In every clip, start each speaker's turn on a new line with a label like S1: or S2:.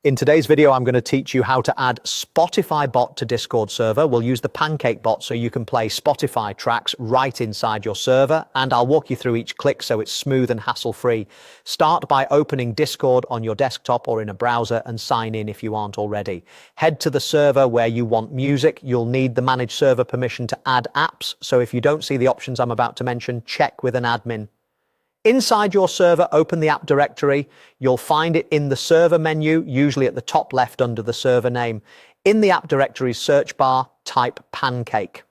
S1: In today's video, I'm going to teach you how to add Spotify bot to Discord server. We'll use the Pancake bot so you can play Spotify tracks right inside your server, and I'll walk you through each click so it's smooth and hassle-free. Start by opening Discord on your desktop or in a browser and sign in if you aren't already. Head to the server where you want music. You'll need the manage server permission to add apps, so if you don't see the options I'm about to mention, check with an admin. Inside your server, open the app directory. You'll find it in the server menu, usually at the top left under the server name. In the app directory's search bar, type Pancake.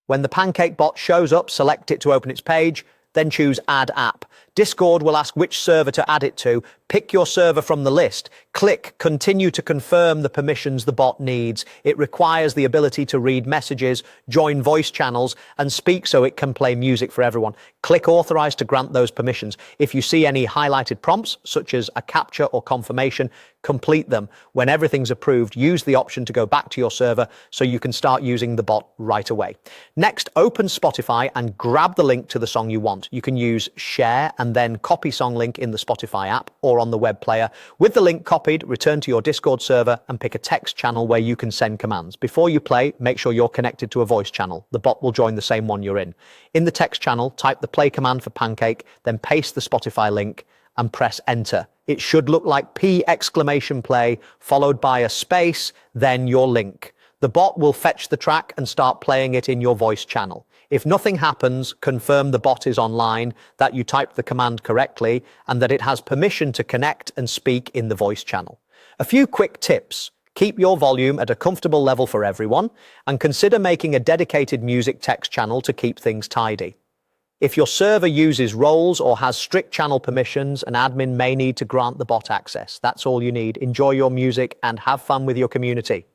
S1: When the Pancake bot shows up, select it to open its page, then choose Add App. Discord will ask which server to add it to. Pick your server from the list. Click Continue to confirm the permissions the bot needs. It requires the ability to read messages, join voice channels, and speak so it can play music for everyone. Click Authorize to grant those permissions. If you see any highlighted prompts, such as a captcha or confirmation, complete them. When everything's approved, use the option to go back to your server so you can start using the bot right away. Next, open Spotify and grab the link to the song you want. You can use Share and then copy song link in the Spotify app or on the web player. With the link copied, return to your Discord server and pick a text channel where you can send commands. Before you play, make sure you're connected to a voice channel. The bot will join the same one you're in. In the text channel, type the play command for Pancake, then paste the Spotify link and press enter. It should look like P!play followed by a space, then your link. The bot will fetch the track and start playing it in your voice channel. If nothing happens, confirm the bot is online, that you typed the command correctly, and that it has permission to connect and speak in the voice channel. A few quick tips. Keep your volume at a comfortable level for everyone, and consider making a dedicated music text channel to keep things tidy. If your server uses roles or has strict channel permissions, an admin may need to grant the bot access. That's all you need. Enjoy your music and have fun with your community.